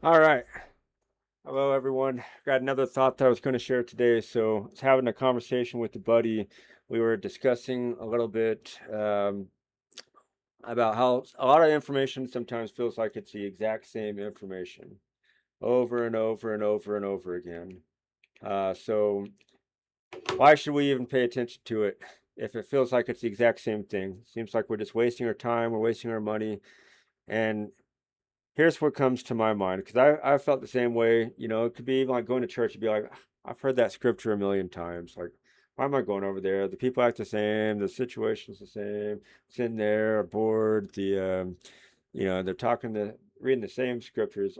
All right. Hello, everyone. Got another thought that I was going to share today. So, I was having a conversation with a buddy. We were discussing a little bit about how a lot of information sometimes feels like it's the exact same information over and over and over and over again. So, why should we even pay attention to it if it feels like it's the exact same thing? Seems like we're just wasting our time, we're wasting our money, and here's what comes to my mind because I felt the same way. It could be even like going to church and be like, I've heard that scripture a million times. Like, why am I going over there? The people act the same, the situation's the same. Sitting there, bored. They're reading the same scriptures.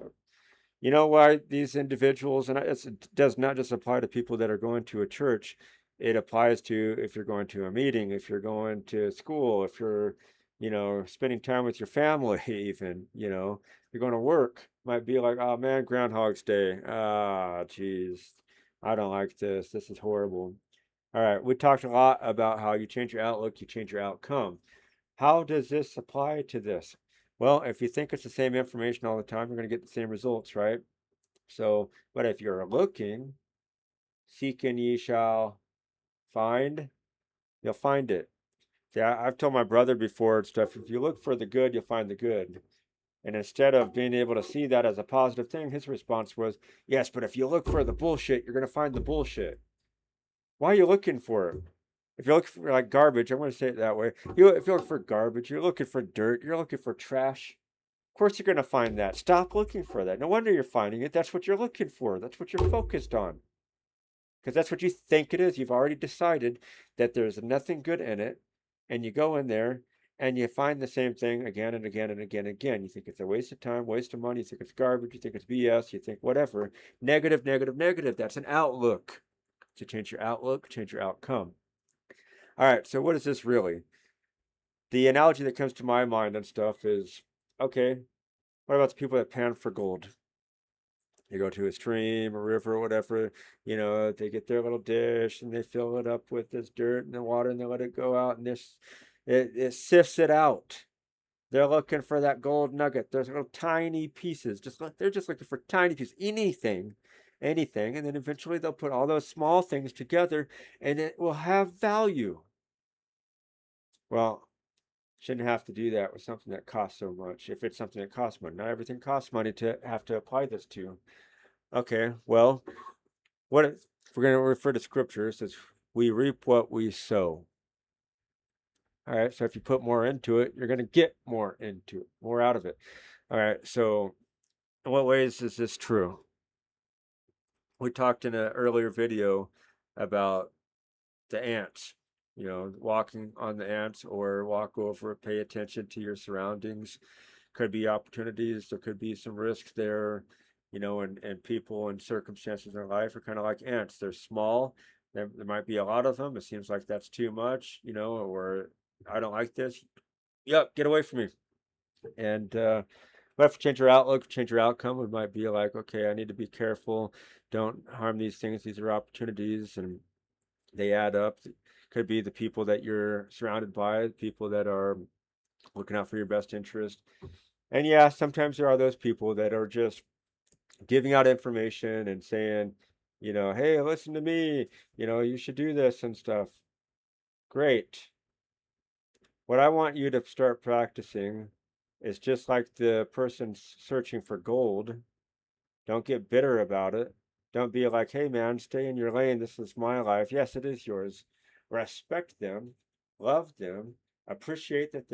You know why these individuals, and it does not just apply to people that are going to a church. It applies to if you're going to a meeting, if you're going to school, if you're, spending time with your family, even, you're going to work. Might be like, oh man, Groundhog's Day. Ah, geez, I don't like this. This is horrible. All right, we talked a lot about how you change your outlook, you change your outcome. How does this apply to this? Well, if you think it's the same information all the time, you're going to get the same results, right? So, but if you're looking, seek and ye shall find, you'll find it. See, I've told my brother before and stuff, if you look for the good, you'll find the good. And instead of being able to see that as a positive thing, his response was, yes, but if you look for the bullshit, you're going to find the bullshit. Why are you looking for it? If you're looking for like garbage, I'm going to say it that way. If you're looking for garbage, you're looking for dirt, you're looking for trash. Of course, you're going to find that. Stop looking for that. No wonder you're finding it. That's what you're looking for. That's what you're focused on. Because that's what you think it is. You've already decided that there's nothing good in it, and you go in there and you find the same thing again and again and again and again. You think it's a waste of time, waste of money. You think it's garbage. You think it's BS. You think whatever. Negative, negative, negative. That's an outlook. To change your outlook, change your outcome. All right. So what is this really? The analogy that comes to my mind and stuff is okay. What about the people that pan for gold? You go to a stream, a river, whatever, they get their little dish and they fill it up with this dirt and the water and they let it go out and it sifts it out. They're looking for that gold nugget. There's little tiny pieces. They're just looking for tiny pieces, anything, and then eventually they'll put all those small things together and it will have value. Well, shouldn't have to do that with something that costs so much. If it's something that costs money, not everything costs money to have to apply this to. Okay, well, if we're going to refer to scripture, it says we reap what we sow. All right, so if you put more into it, you're going to get more into it, more out of it. All right, so in what ways is this true? We talked in an earlier video about the ants, walking on the ants or walk over, pay attention to your surroundings. Could be opportunities, there could be some risks there, and people and circumstances in their life are kind of like ants. They're small. There might be a lot of them. It seems like that's too much, or I don't like this. Yep, get away from me. And we have to change your outlook, change your outcome. It might be like, okay, I need to be careful. Don't harm these things. These are opportunities, and they add up. Could be the people that you're surrounded by, people that are looking out for your best interest. And yeah, sometimes there are those people that are just giving out information and saying, hey, listen to me, you should do this and stuff. Great. What I want you to start practicing is just like the person searching for gold. Don't get bitter about it. Don't be like, hey man, stay in your lane. This is my life. Yes, it is yours. Respect them, love them, appreciate that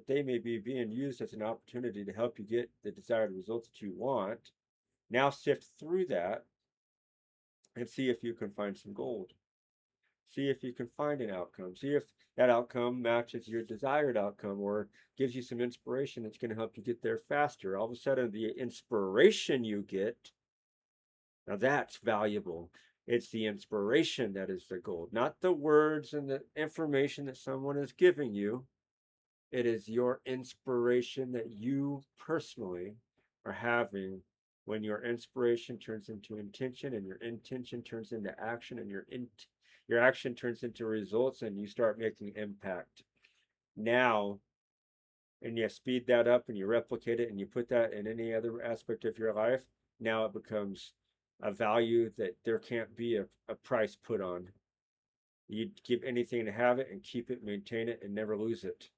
they may be being used as an opportunity to help you get the desired results that you want. Now sift through that and see if you can find some gold. See if you can find an outcome. See if that outcome matches your desired outcome or gives you some inspiration that's going to help you get there faster. All of a sudden, the inspiration you get, now that's valuable. It's the inspiration that is the gold, not the words and the information that someone is giving you. It is your inspiration that you personally are having when your inspiration turns into intention and your intention turns into action and your action turns into results and you start making impact. Now and you speed that up and you replicate it and you put that in any other aspect of your life, now it becomes a value that there can't be a price put on. You'd give anything to have it and keep it, maintain it, and never lose it.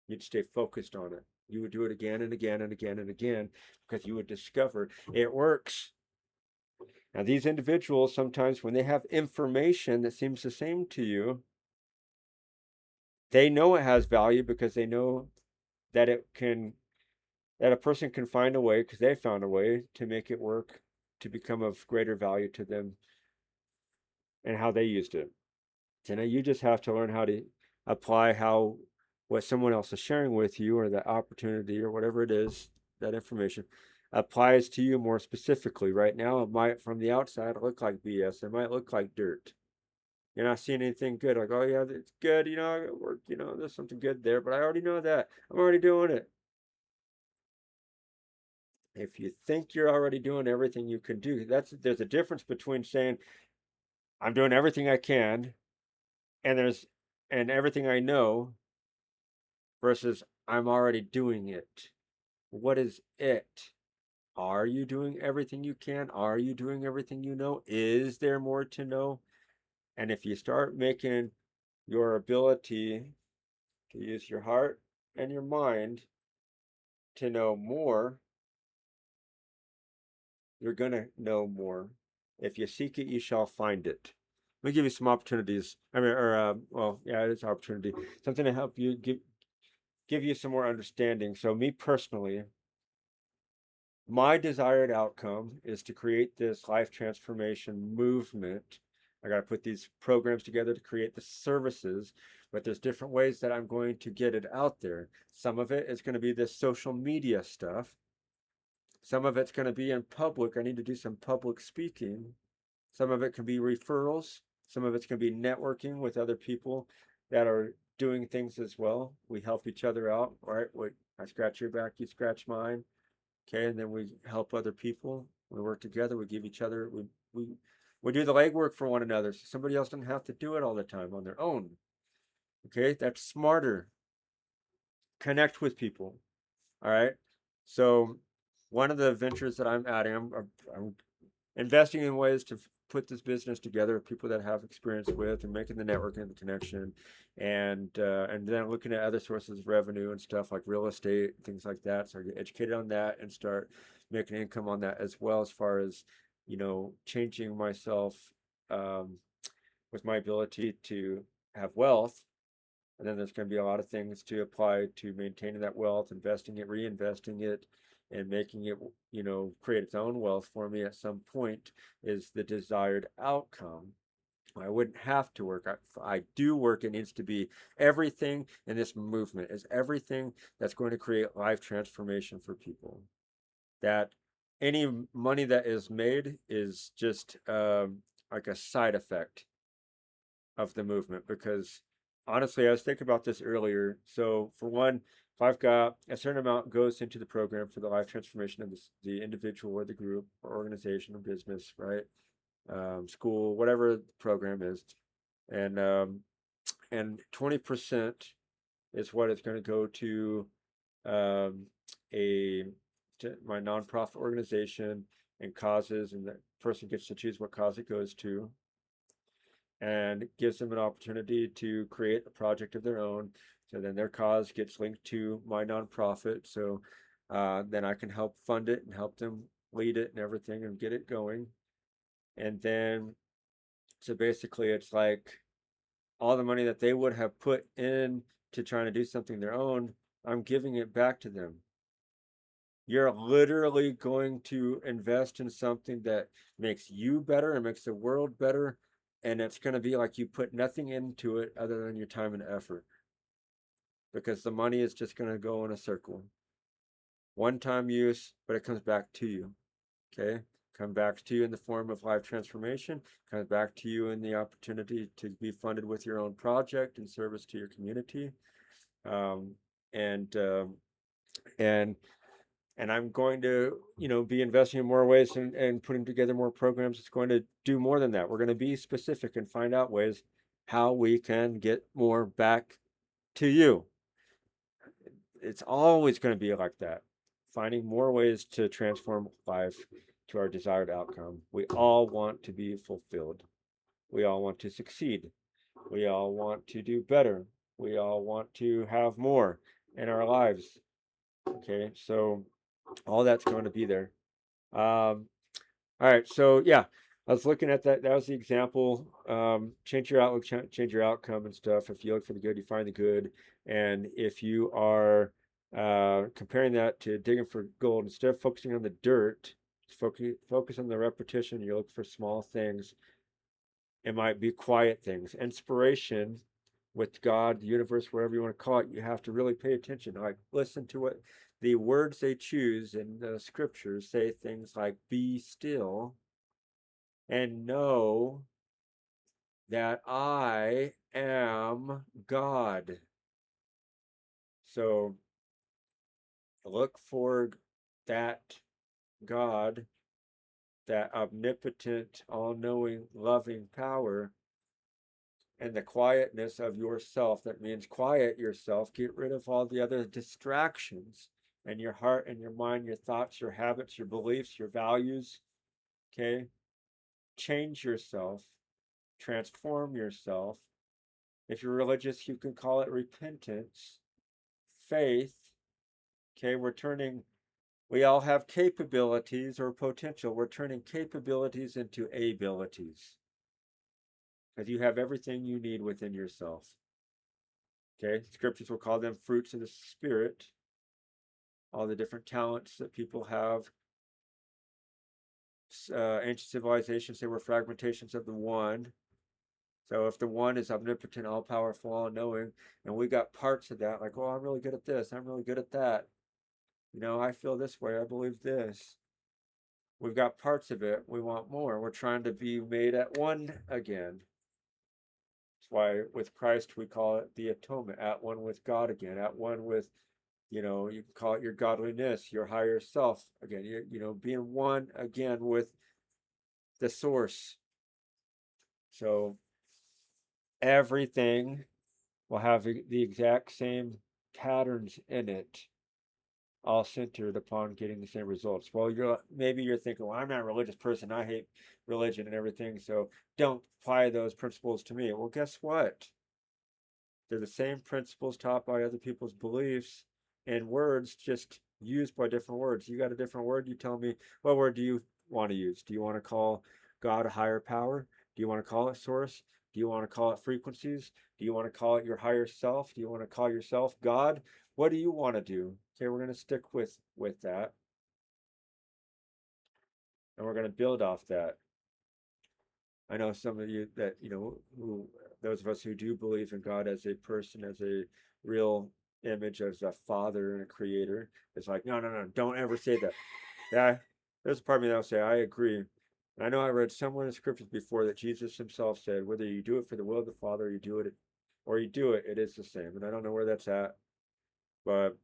You'd stay focused on it. You would do it again and again and again and again because you would discover it works. Now, these individuals, sometimes when they have information that seems the same to you, they know it has value because they know that that a person can find a way, because they found a way to make it work to become of greater value to them and how they used it. So now you just have to learn how to apply what someone else is sharing with you, or that opportunity, or whatever it is, that information applies to you more specifically. Right now, it might, from the outside, look like BS. It might look like dirt. You're not seeing anything good. Like, oh yeah, it's good. There's something good there, but I already know that. I'm already doing it. If you think you're already doing everything you can do, there's a difference between saying I'm doing everything I can, and everything I know, versus I'm already doing it. What is it? Are you doing everything you can? Are you doing everything you know? Is there more to know? And if you start making your ability to use your heart and your mind to know more, you're going to know more. If you seek it, you shall find it. Let me give you some opportunities. It's opportunity. Something to help you give you some more understanding. So me personally, my desired outcome is to create this life transformation movement. I got to put these programs together to create the services, but there's different ways that I'm going to get it out there. Some of it is going to be this social media stuff. Some of it's going to be in public. I need to do some public speaking. Some of it can be referrals. Some of it's going to be networking with other people that are doing things as well. We help each other out, right? I scratch your back, you scratch mine. Okay, and then we help other people. We work together. We give each other. We do the legwork for one another, so somebody else doesn't have to do it all the time on their own. Okay, that's smarter. Connect with people. All right. So one of the ventures that I'm adding, I'm investing in ways to put this business together, people that have experience with, and making the networking and the connection, and then looking at other sources of revenue and stuff like real estate, things like that. So I get educated on that and start making income on that as well, as far as changing myself with my ability to have wealth. And then there's going to be a lot of things to apply to maintaining that wealth, investing it, reinvesting it, and making it, create its own wealth for me at some point, is the desired outcome. I wouldn't have to work. I do work. It needs to be everything in this movement is everything that's going to create life transformation for people. That any money that is made is just like a side effect of the movement, because honestly, I was thinking about this earlier. So for one, if I've got a certain amount goes into the program for the life transformation of the individual or the group or organization or business, right? School, whatever the program is, and 20% is what it's going to go to um, a my nonprofit organization and causes, and the person gets to choose what cause it goes to, and it gives them an opportunity to create a project of their own. So then their cause gets linked to my nonprofit. So then I can help fund it and help them lead it and everything and get it going. And then, so basically, it's like all the money that they would have put in to trying to do something their own, I'm giving it back to them. You're literally going to invest in something that makes you better and makes the world better, and it's going to be like you put nothing into it other than your time and effort, because the money is just going to go in a circle, one time use, but it comes back to you. Okay, come back to you in the form of life transformation, comes back to you in the opportunity to be funded with your own project in service to your community. um, and um, and and I'm going to, be investing in more ways, and putting together more programs. It's going to do more than that. We're going to be specific and find out ways how we can get more back to you. it's always going to be like that. Finding more ways to transform life to our desired outcome. We all want to be fulfilled. We all want to succeed. We all want to do better. We all want to have more in our lives. Okay, so all that's going to be there. All right, so yeah, I was looking at that. That was the example. Change your outlook, change your outcome and stuff. If you look for the good, you find the good. And if you are comparing that to digging for gold, instead of focusing on the dirt, focus on the repetition. You look for small things. It might be quiet things. Inspiration with God, the universe, whatever you want to call it, you have to really pay attention. Like, listen to what the words they choose in the scriptures say things like, be still and know that I am God. So look for that God, that omnipotent, all knowing, loving power, and the quietness of yourself. That means quiet yourself, get rid of all the other distractions and your heart and your mind, your thoughts, your habits, your beliefs, your values. Okay, change yourself, transform yourself. If you're religious, you can call it repentance, faith. Okay, we all have capabilities or potential. We're turning capabilities into abilities because you have everything you need within yourself. Okay, scriptures will call them fruits of the Spirit, all the different talents that people have. Ancient civilizations, they were fragmentations of the one. So if the one is omnipotent, all powerful, all knowing, and we got parts of that, like, oh, I'm really good at this, I'm really good at that. I feel this way, I believe this. We've got parts of it, we want more. We're trying to be made at one again. That's why with Christ we call it the atonement, at one with God again, at one with, you can call it your godliness, your higher self again, being one again with the source. So everything will have the exact same patterns in it, all centered upon getting the same results. Well, maybe you're thinking, well, I'm not a religious person, I hate religion and everything, so don't apply those principles to me. Well, guess what? They're the same principles taught by other people's beliefs and words, just used by different words. You got a different word, you tell me, what word do you want to use? Do you want to call God a higher power? Do you want to call it source? Do you want to call it frequencies? Do you want to call it your higher self? Do you want to call yourself God? What do you want to do? Okay, we're going to stick with that, and we're going to build off that. I know some of you that, who those of us who do believe in God as a person, as a real image, as a father and a creator, it's like, no, no, no, don't ever say that. Yeah, there's a part of me that'll say, I agree. And I know I read somewhere in the scriptures before that Jesus himself said, whether you do it for the will of the Father, or you do it, it is the same. And I don't know where that's at, but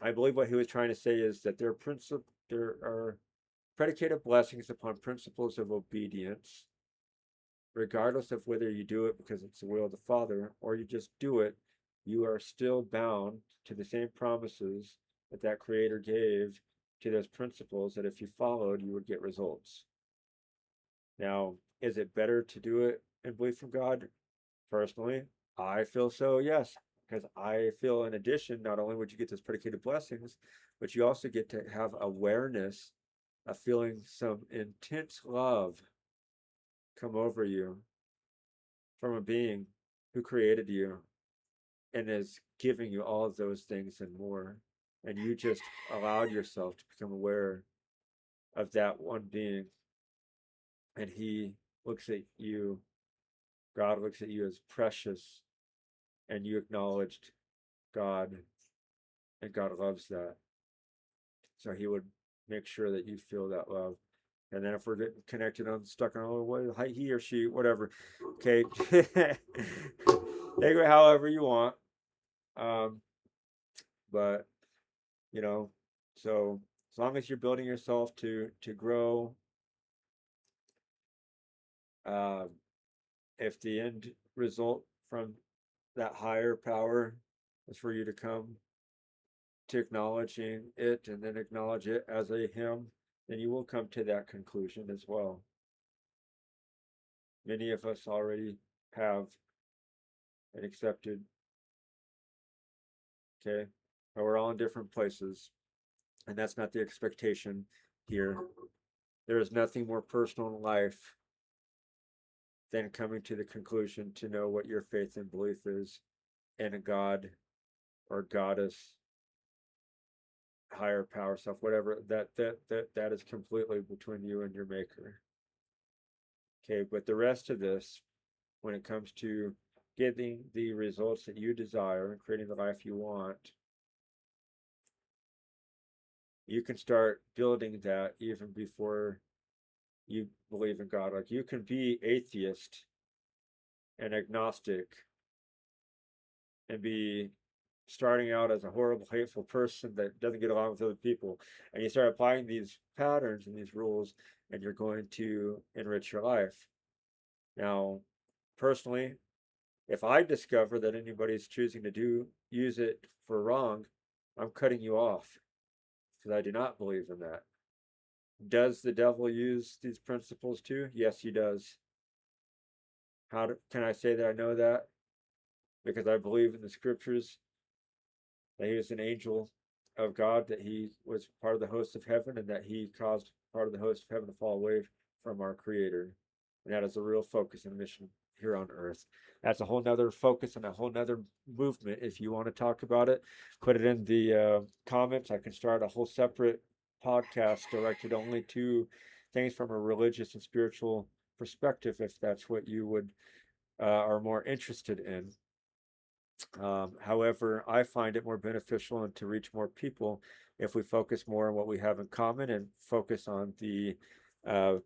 I believe what he was trying to say is that there are predicated blessings upon principles of obedience, regardless of whether you do it because it's the will of the Father or you just do it. You are still bound to the same promises that Creator gave to those principles, that if you followed, you would get results. Now, is it better to do it and believe from God? Personally, I feel so, yes, because I feel, in addition, not only would you get those predicated blessings, but you also get to have awareness of feeling some intense love come over you from a being who created you and is giving you all of those things and more. And you just allowed yourself to become aware of that one being. And he looks at you, God looks at you as precious, and you acknowledged God, and God loves that. So he would make sure that you feel that love. And then if we're getting connected on stuck on, oh, what, he or she, whatever, okay, take it however you want. Um, but so as long as you're building yourself to grow, uh, if the end result from that higher power is for you to come to acknowledging it and then acknowledge it as a him, then you will come to that conclusion as well. Many of us already have and accepted. Okay, but we're all in different places, and that's not the expectation here. There is nothing more personal in life than coming to the conclusion to know what your faith and belief is in a God or goddess, higher power self, whatever. That is completely between you and your maker. Okay, but the rest of this, when it comes to getting the results that you desire and creating the life you want, you can start building that even before you believe in God. Like, you can be atheist and agnostic and be starting out as a horrible, hateful person that doesn't get along with other people, and you start applying these patterns and these rules, and you're going to enrich your life. Now, personally, if I discover that anybody's choosing to use it for wrong, I'm cutting you off, because I do not believe in that. Does the devil use these principles too? Yes, he does. Can I say that I know that? Because I believe in the scriptures that he was an angel of God, that he was part of the host of heaven, and that he caused part of the host of heaven to fall away from our Creator. And that is a real focus and mission here on earth. That's a whole nother focus and a whole nother movement. If you want to talk about it, put it in the comments. I can start a whole separate podcast directed only to things from a religious and spiritual perspective, if that's what you would are more interested in. However, I find it more beneficial and to reach more people if we focus more on what we have in common and focus on the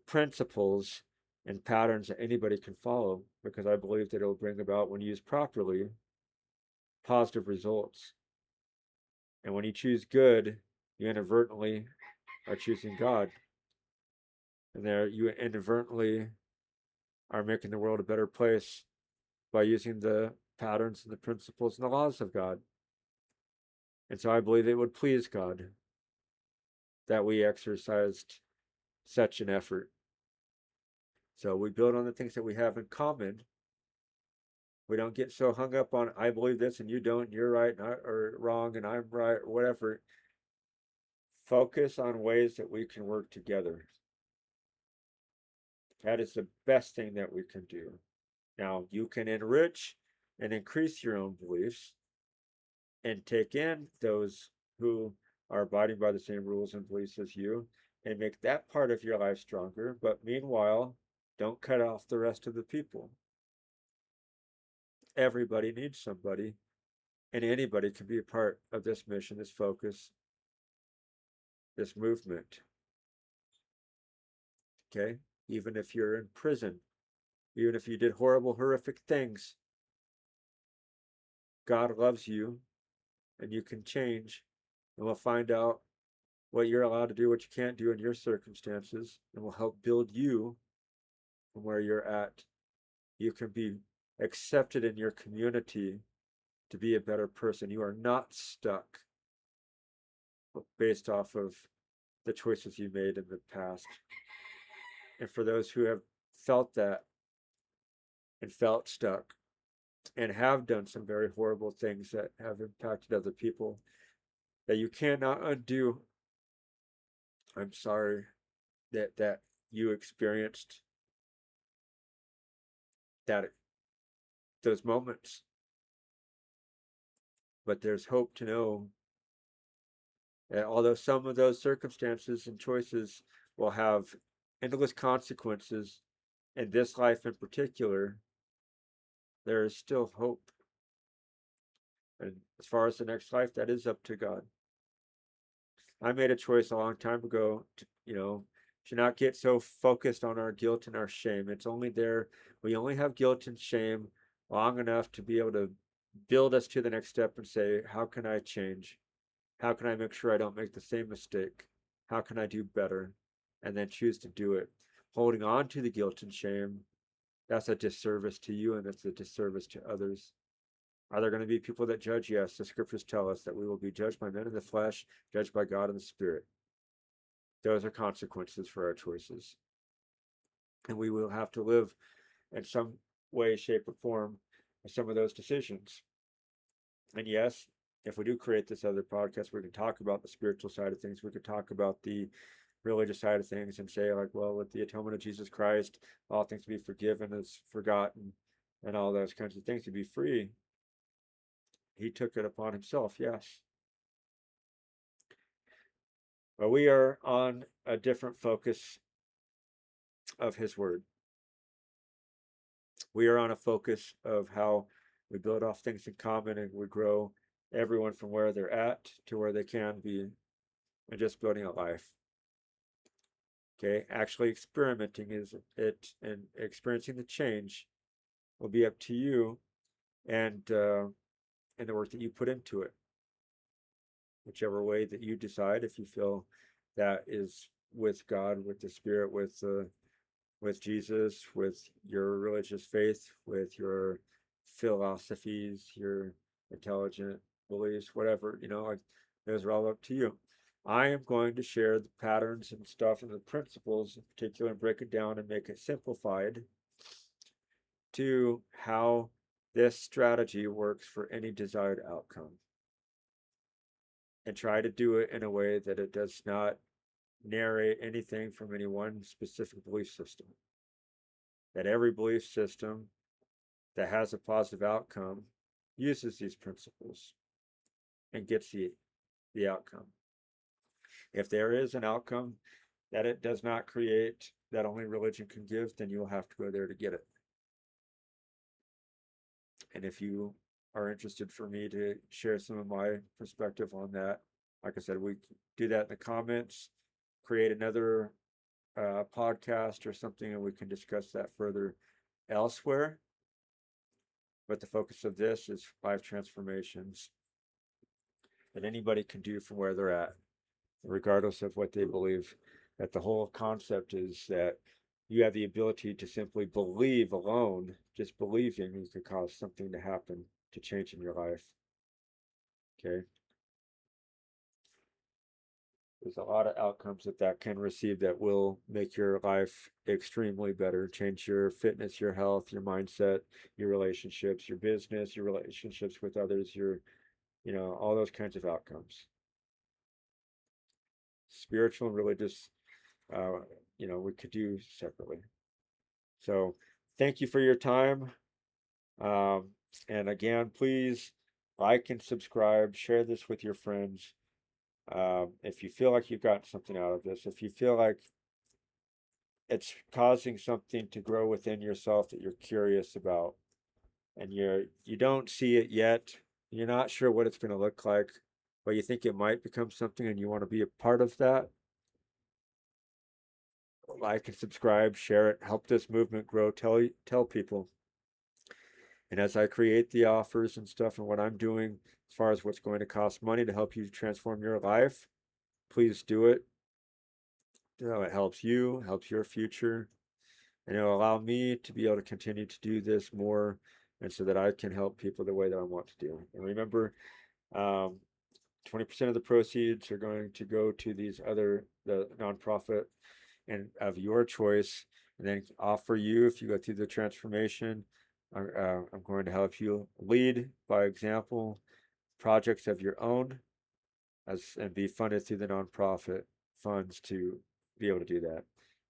principles and patterns that anybody can follow, because I believe that it'll bring about, when used properly, positive results. And when you choose good, you inadvertently are choosing God. And there you inadvertently are making the world a better place by using the patterns and the principles and the laws of God. And so I believe it would please God that we exercised such an effort. So we build on the things that we have in common. We don't get so hung up on, I believe this and you don't, and you're right and or wrong and I'm right, or whatever. Focus on ways that we can work together. That is the best thing that we can do. Now, you can enrich and increase your own beliefs and take in those who are abiding by the same rules and beliefs as you, and make that part of your life stronger. But meanwhile, don't cut off the rest of the people. Everybody needs somebody, and anybody can be a part of this mission, this focus, this movement. Okay? Even if you're in prison, even if you did horrible, horrific things, God loves you, and you can change, and we'll find out what you're allowed to do, what you can't do in your circumstances, and will help build you from where you're at. You can be accepted in your community to be a better person. You are not stuck based off of the choices you made in the past. And for those who have felt that and felt stuck and have done some very horrible things that have impacted other people that you cannot undo, I'm sorry that you experienced those moments. But there's hope to know that although some of those circumstances and choices will have endless consequences in this life in particular, there is still hope. And as far as the next life, that is up to God. I made a choice a long time ago to not get so focused on our guilt and our shame. It's only there. We only have guilt and shame long enough to be able to build us to the next step and say, how can I change? How can I make sure I don't make the same mistake? How can I do better? And then choose to do it. Holding on to the guilt and shame, that's a disservice to you, and it's a disservice to others. Are there going to be people that judge? Yes, the scriptures tell us that we will be judged by men in the flesh, judged by God in the spirit. Those are consequences for our choices. And we will have to live in some way, shape, or form with some of those decisions. And yes, if we do create this other podcast, we can talk about the spiritual side of things. We could talk about the religious side of things and say, like, well, with the atonement of Jesus Christ, all things to be forgiven is forgotten, and all those kinds of things to be free. He took it upon himself, yes. But we are on a different focus of his word. We are on a focus of how we build off things in common and we grow everyone from where they're at to where they can be, and just building a life. Okay, actually experimenting is it, and experiencing the change will be up to you and the work that you put into it. Whichever way that you decide, if you feel that is with God, with the Spirit, with Jesus, with your religious faith, with your philosophies, your intelligent beliefs, whatever, like those are all up to you. I am going to share the patterns and stuff and the principles in particular and break it down and make it simplified to how this strategy works for any desired outcome. And try to do it in a way that it does not narrate anything from any one specific belief system. That every belief system that has a positive outcome uses these principles and gets the outcome. If there is an outcome that it does not create, that only religion can give, then you'll have to go there to get it. And if you are interested for me to share some of my perspective on that, like I said, we do that in the comments, create another podcast or something, and we can discuss that further elsewhere. But the focus of this is life transformations that anybody can do from where they're at, regardless of what they believe. That the whole concept is that you have the ability to simply believe alone. Just believing you can cause something to happen, to change in your life. Okay. There's a lot of outcomes that can receive that will make your life extremely better, change your fitness, your health, your mindset, your relationships, your business, your relationships with others, your, all those kinds of outcomes. Spiritual and religious, we could do separately. So thank you for your time. And again, please like and subscribe, share this with your friends. If you feel like you've got something out of this, if you feel like it's causing something to grow within yourself that you're curious about, and you don't see it yet, you're not sure what it's going to look like, but you think it might become something and you want to be a part of that, like and subscribe, share it, help this movement grow, tell people. And as I create the offers and stuff and what I'm doing as far as what's going to cost money to help you transform your life, please do it. It helps you, helps your future, and it'll allow me to be able to continue to do this more, and so that I can help people the way that I want to do. And remember, 20% of the proceeds are going to go to the nonprofit and of your choice, and then offer you, if you go through the transformation, I'm going to help you lead by example projects of your own and be funded through the nonprofit funds to be able to do that.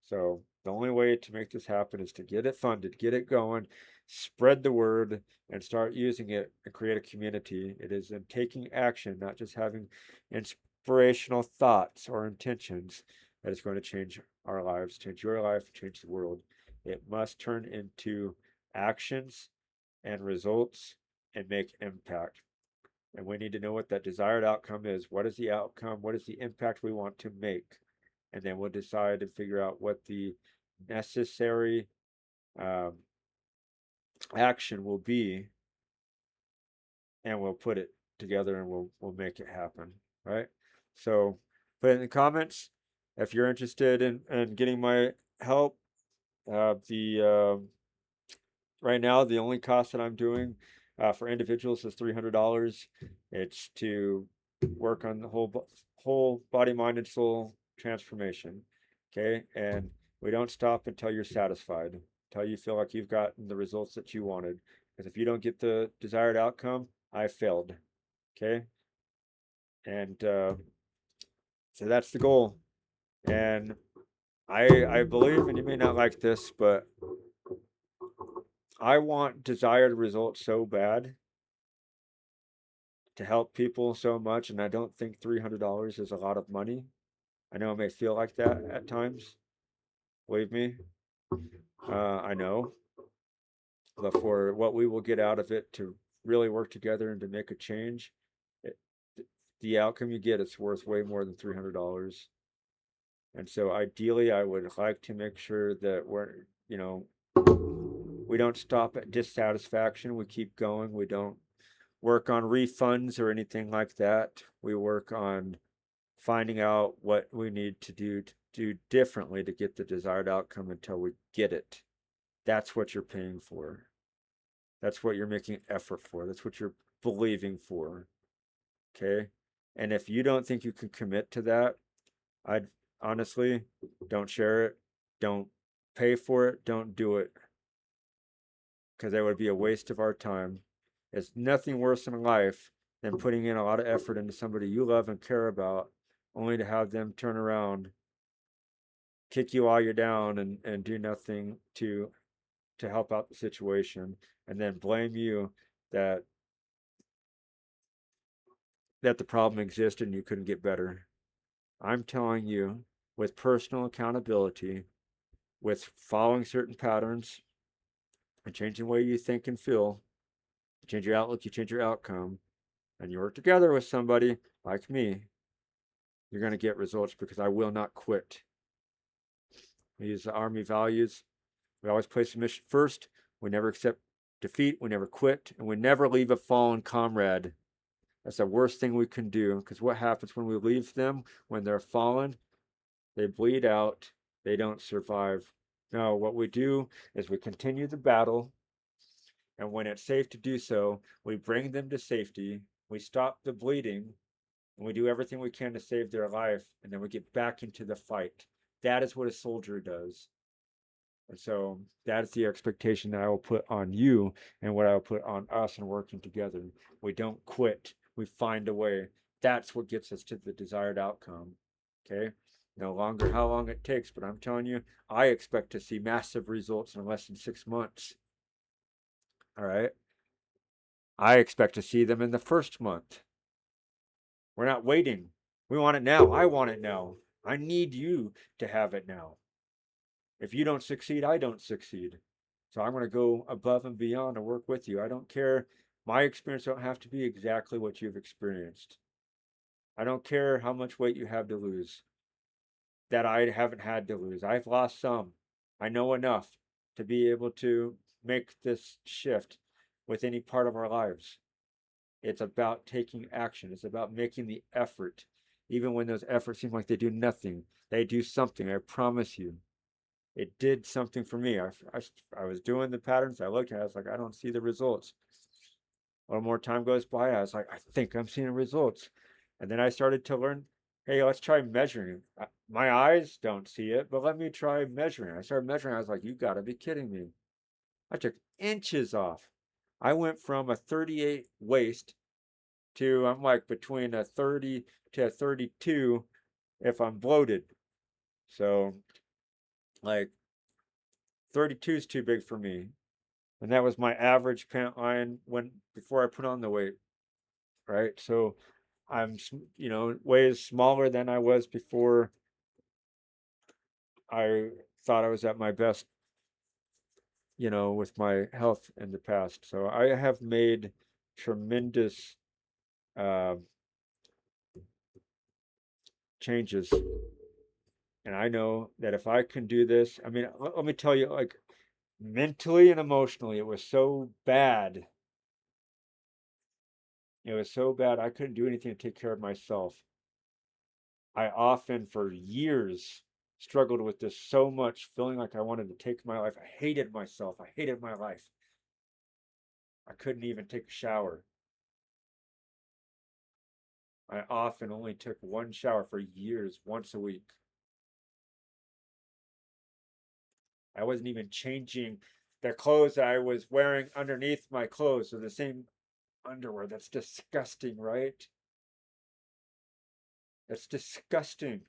So the only way to make this happen is to get it funded, get it going, spread the word, and start using it and create a community. It is in taking action, not just having inspirational thoughts or intentions, that is going to change our lives, change your life, change the world. It must turn into actions and results and make impact. And we need to know what that desired outcome is. What is the outcome? What is the impact we want to make? And then we'll decide and figure out what the necessary action will be, and we'll put it together and we'll make it happen. Right? So put it in the comments if you're interested in getting my help. Right now, the only cost that I'm doing For individuals, it's $300. It's to work on the whole body, mind, and soul transformation. Okay, and we don't stop until you're satisfied, until you feel like you've gotten the results that you wanted. Because if you don't get the desired outcome, I failed. Okay, and so that's the goal. And I believe, and you may not like this, but I want desired results so bad to help people so much, and I don't think $300 is a lot of money. I know it may feel like that at times. Believe me, I know. But for what we will get out of it to really work together and to make a change, it, the outcome you get, it's worth way more than $300. And so ideally, I would like to make sure that we don't stop at dissatisfaction. We keep going. We don't work on refunds or anything like that. We work on finding out what we need to do differently to get the desired outcome until we get it. That's what you're paying for. That's what you're making effort for. That's what you're believing for. Okay. And if you don't think you can commit to that, I'd honestly don't share it. Don't pay for it. Don't do it. Because that would be a waste of our time. It's nothing worse in life than putting in a lot of effort into somebody you love and care about, only to have them turn around, kick you while you're down, and do nothing to help out the situation, and then blame you that the problem existed and you couldn't get better. I'm telling you, with personal accountability, with following certain patterns and changing the way you think and feel, you change your outlook, you change your outcome, and you work together with somebody like me, you're going to get results, because I will not quit. We use the Army values. We always place the mission first. We never accept defeat. We never quit. And we never leave a fallen comrade. That's the worst thing we can do, because what happens when we leave them, when they're fallen? They bleed out. They don't survive. No, what we do is we continue the battle. And when it's safe to do so, we bring them to safety. We stop the bleeding. And we do everything we can to save their life. And then we get back into the fight. That is what a soldier does. And so that's the expectation that I will put on you, and what I will put on us in working together. We don't quit. We find a way. That's what gets us to the desired outcome. Okay? No longer how long it takes, but I'm telling you, I expect to see massive results in less than 6 months. All right? I expect to see them in the first month. We're not waiting. We want it now. I want it now. I need you to have it now. If you don't succeed, I don't succeed. So I'm going to go above and beyond to work with you. I don't care. My experience don't have to be exactly what you've experienced. I don't care how much weight you have to lose that I haven't had to lose. I've lost some. I know enough to be able to make this shift with any part of our lives. It's about taking action. It's about making the effort. Even when those efforts seem like they do nothing, they do something. I promise you. It did something for me. I was doing the patterns. I looked at it. I was like, I don't see the results. A little more time goes by. I was like, I think I'm seeing results. And then I started to learn, hey, let's try measuring. My eyes don't see it, but let me try measuring. I started measuring. I was like, you got to be kidding me. I took inches off. I went from a 38 waist to, I'm like between a 30 to a 32 if I'm bloated. So, like, 32 is too big for me. And that was my average pant line before I put on the weight, right? So I'm, way smaller than I was before I thought I was at my best, with my health in the past. So I have made tremendous uh, changes. And I know that if I can do this, I mean, let me tell you, like, mentally and emotionally, it was so bad. It was so bad, I couldn't do anything to take care of myself. I often, for years, struggled with this so much, feeling like I wanted to take my life. I hated myself. I hated my life. I couldn't even take a shower. I often only took one shower for years, once a week. I wasn't even changing the clothes I was wearing underneath my clothes, so the same underwear. That's disgusting, right? That's disgusting.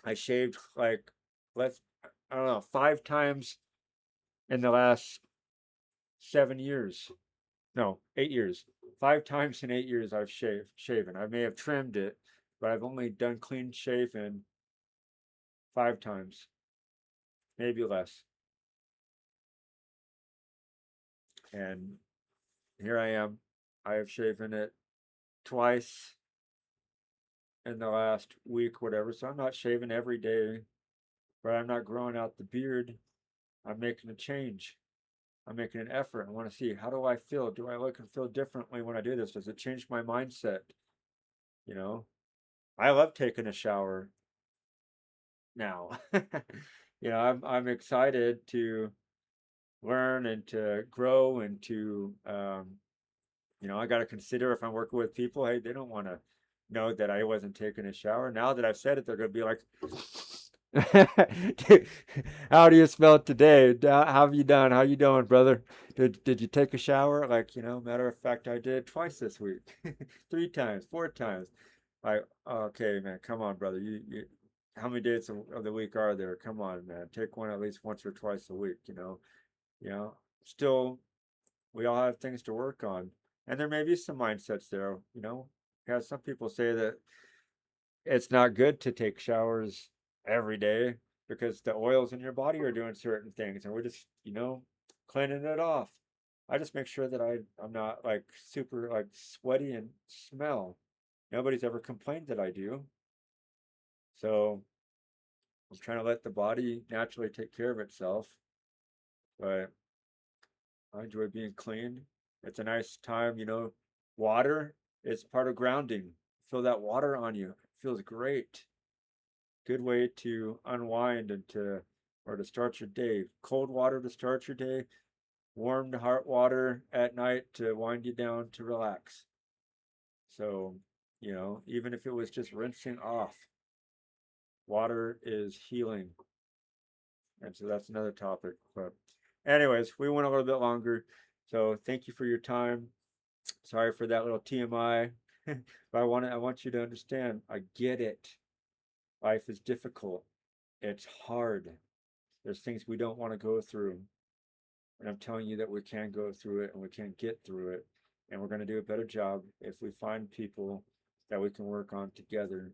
I shaved like, let's, I don't know, 5 times in the last 7 years. No, 8 years. 5 times in 8 years I've shaven. I may have trimmed it, but I've only done clean shaven 5 times, maybe less. And here I am. I have shaven it twice in the last week, whatever. So I'm not shaving every day, but I'm not growing out the beard. I'm making a change. I'm making an effort. I want to see, how do I feel? Do I look and feel differently when I do this? Does it change my mindset? You know, I love taking a shower now. I'm excited to learn and to grow and to I got to consider if I'm working with people, hey, they don't want to know that I wasn't taking a shower. Now that I've said it, they're going to be like, how do you smell today? How have you done? How you doing, brother? Did you take a shower? Like, matter of fact, I did twice this week, 3 times, 4 times. Like, okay, man, come on, brother. You how many days of the week are there? Come on, man. Take one at least once or twice a week, You know, still, we all have things to work on. And there may be some mindsets there. Because some people say that it's not good to take showers every day because the oils in your body are doing certain things, and we're just, cleaning it off. I just make sure that I'm not like super like sweaty and smell. Nobody's ever complained that I do. So I'm trying to let the body naturally take care of itself. But I enjoy being clean. It's a nice time. Water is part of grounding. Feel that water on you. It feels great. Good way to unwind or to start your day. Cold water to start your day, warm heart water at night to wind you down to relax. So, even if it was just rinsing off, water is healing. And so that's another topic. But anyways, we went a little bit longer. So thank you for your time. Sorry for that little TMI. But I want you to understand, I get it. Life is difficult. It's hard. There's things we don't want to go through. And I'm telling you that we can go through it and we can get through it. And we're going to do a better job if we find people that we can work on together.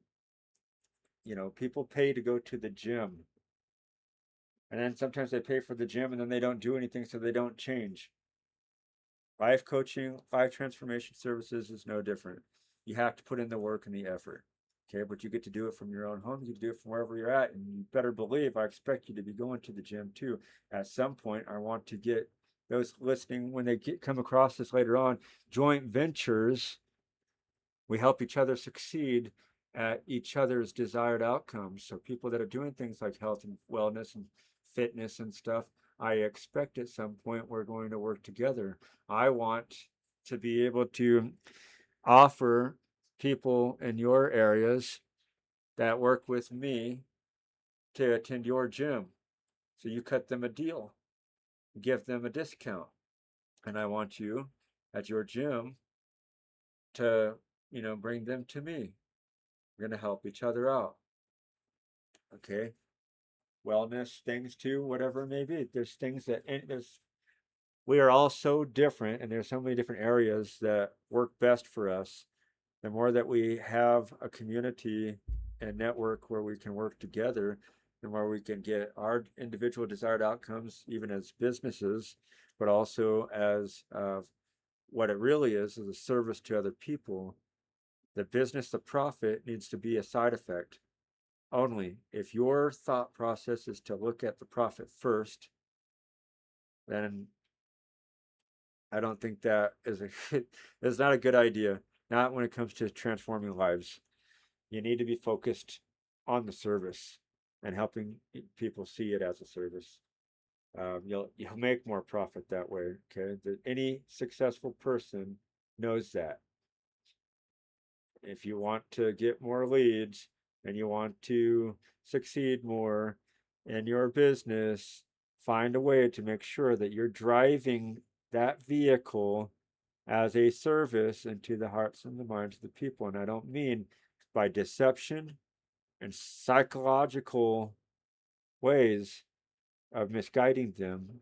People pay to go to the gym. And then sometimes they pay for the gym and then they don't do anything, so they don't change. Life coaching, life transformation services is no different. You have to put in the work and the effort. Okay, but you get to do it from your own home. You get to do it from wherever you're at. And you better believe I expect you to be going to the gym too. At some point, I want to get those listening when they come across this later on. Joint ventures, we help each other succeed at each other's desired outcomes. So people that are doing things like health and wellness and fitness and stuff, I expect at some point we're going to work together. I want to be able to offer people in your areas that work with me to attend your gym. So you cut them a deal, give them a discount. And I want you at your gym to, bring them to me. We're going to help each other out. Okay. Wellness things too, whatever it may be. There's things we are all so different, and there's so many different areas that work best for us. The more that we have a community and network where we can work together, the more we can get our individual desired outcomes, even as businesses, but also as what it really is a service to other people. The business, the profit needs to be a side effect only. If your thought process is to look at the profit first, then I don't think that is not a good idea. Not when it comes to transforming lives. You need to be focused on the service and helping people see it as a service. You'll make more profit that way. Okay, any successful person knows that. If you want to get more leads and you want to succeed more in your business, find a way to make sure that you're driving that vehicle as a service into the hearts and the minds of the people. And I don't mean by deception and psychological ways of misguiding them.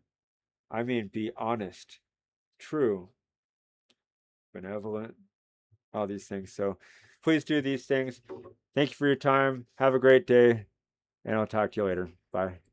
I mean, be honest, true, benevolent, all these things. So please do these things. Thank you for your time. Have a great day, and I'll talk to you later. Bye.